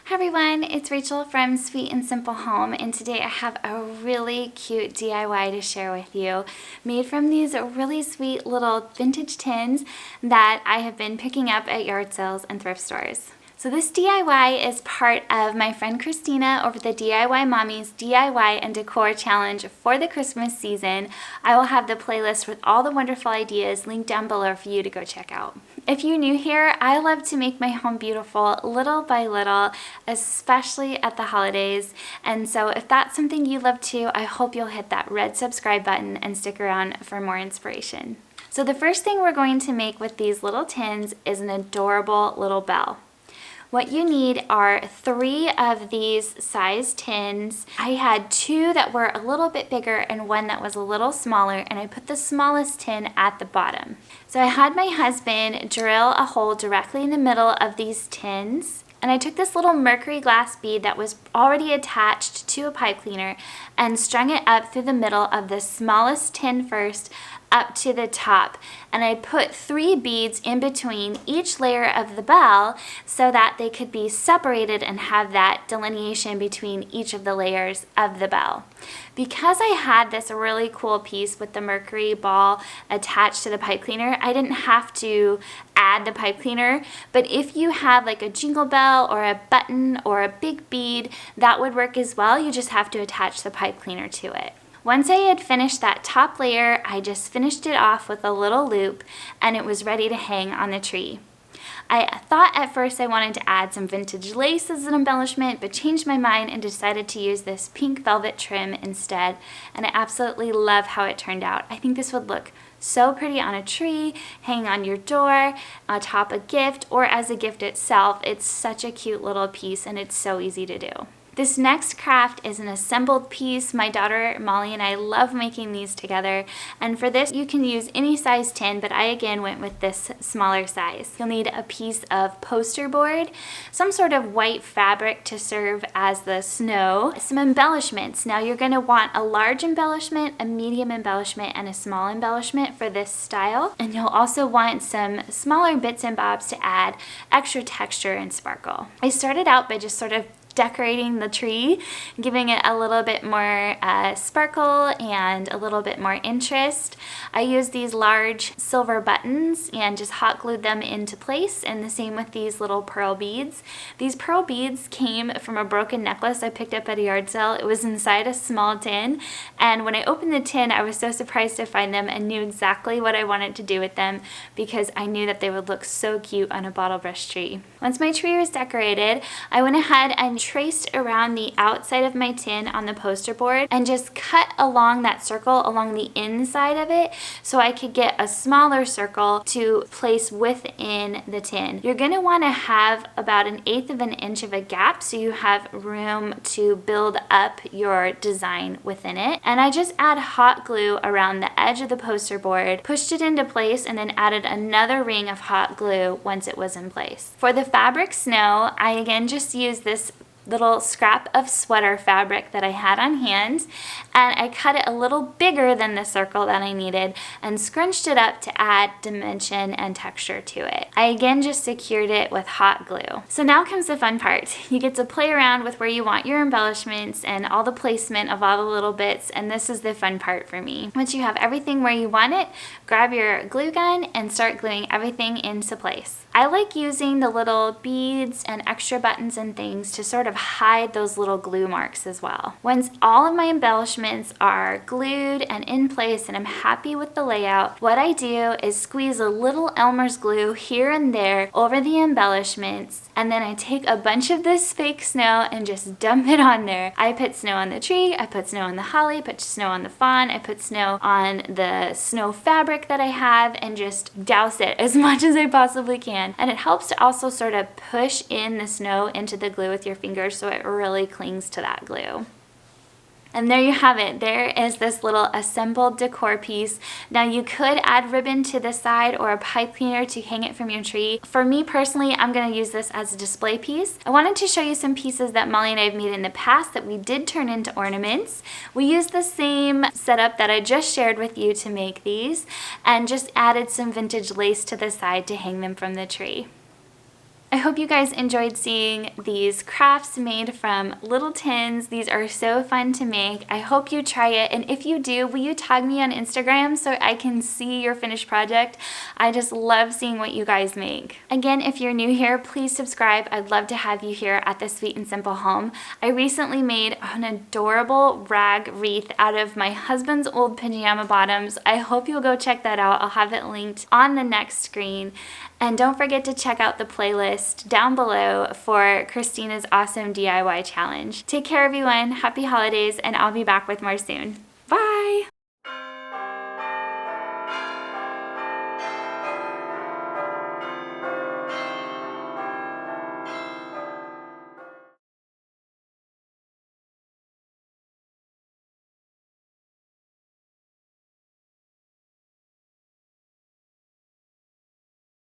Hi everyone, it's Rachel from Sweet and Simple Home, and today I have a really cute DIY to share with you, made from these really sweet little vintage tins that I have been picking up at yard sales and thrift stores. So this DIY is part of my friend Christina over the DIY Mommy's DIY and Decor Challenge for the Christmas season. I will have the playlist with all the wonderful ideas linked down below for you to go check out. If you're new here, I love to make my home beautiful little by little, especially at the holidays. And so if that's something you love too, I hope you'll hit that red subscribe button and stick around for more inspiration. So the first thing we're going to make with these little tins is an adorable little bell. What you need are 3 of these size tins. I had 2 that were a little bit bigger and 1 that was a little smaller, and I put the smallest tin at the bottom. So I had my husband drill a hole directly in the middle of these tins, and I took this little mercury glass bead that was already attached to a pipe cleaner and strung it up through the middle of the smallest tin first, up to the top, and I put 3 beads in between each layer of the bell so that they could be separated and have that delineation between each of the layers of the bell. Because I had this really cool piece with the mercury ball attached to the pipe cleaner, I didn't have to add the pipe cleaner, but if you have like a jingle bell or a button or a big bead, that would work as well. You just have to attach the pipe cleaner to it. Once I had finished that top layer, I just finished it off with a little loop, and it was ready to hang on the tree. I thought at first I wanted to add some vintage lace as an embellishment, but changed my mind and decided to use this pink velvet trim instead, and I absolutely love how it turned out. I think this would look so pretty on a tree, hang on your door, atop a gift, or as a gift itself. It's such a cute little piece, and it's so easy to do. This next craft is an assembled piece. My daughter Molly and I love making these together, and for this you can use any size tin, but I again went with this smaller size. You'll need a piece of poster board, some sort of white fabric to serve as the snow, some embellishments. Now you're going to want a large embellishment, a medium embellishment, and a small embellishment for this style, and you'll also want some smaller bits and bobs to add extra texture and sparkle. I started out by just sort of decorating the tree, giving it a little bit more sparkle and a little bit more interest. I used these large silver buttons and just hot glued them into place, and the same with these little pearl beads. These pearl beads came from a broken necklace I picked up at a yard sale. It was inside a small tin, and when I opened the tin I was so surprised to find them and knew exactly what I wanted to do with them because I knew that they would look so cute on a bottle brush tree. Once my tree was decorated, I went ahead and traced around the outside of my tin on the poster board and just cut along that circle along the inside of it so I could get a smaller circle to place within the tin. You're going to want to have about 1/8 of an inch of a gap so you have room to build up your design within it. And I just add hot glue around the edge of the poster board, pushed it into place, and then added another ring of hot glue once it was in place. For the fabric snow, I again just used this little scrap of sweater fabric that I had on hand, and I cut it a little bigger than the circle that I needed and scrunched it up to add dimension and texture to it. I again just secured it with hot glue. So now comes the fun part. You get to play around with where you want your embellishments and all the placement of all the little bits, and this is the fun part for me. Once you have everything where you want it, grab your glue gun and start gluing everything into place. I like using the little beads and extra buttons and things to sort of hide those little glue marks as well. Once all of my embellishments are glued and in place and I'm happy with the layout, what I do is squeeze a little Elmer's glue here and there over the embellishments, and then I take a bunch of this fake snow and just dump it on there. I put snow on the tree, I put snow on the holly, I put snow on the fawn, I put snow on the snow fabric that I have, and just douse it as much as I possibly can. And it helps to also sort of push in the snow into the glue with your fingers so it really clings to that glue. And there you have it. There is this little assembled decor piece. Now you could add ribbon to the side or a pipe cleaner to hang it from your tree. For me personally, I'm going to use this as a display piece. I wanted to show you some pieces that Molly and I have made in the past that we did turn into ornaments. We used the same setup that I just shared with you to make these, and just added some vintage lace to the side to hang them from the tree. I hope you guys enjoyed seeing these crafts made from little tins. These are so fun to make. I hope you try it, and if you do, will you tag me on Instagram so I can see your finished project? I just love seeing what you guys make. Again, if you're new here, please subscribe. I'd love to have you here at the Sweet and Simple Home. I recently made an adorable rag wreath out of my husband's old pajama bottoms. I hope you'll go check that out. I'll have it linked on the next screen. And don't forget to check out the playlist down below for Christina's awesome DIY challenge. Take care, everyone. Happy holidays, and I'll be back with more soon.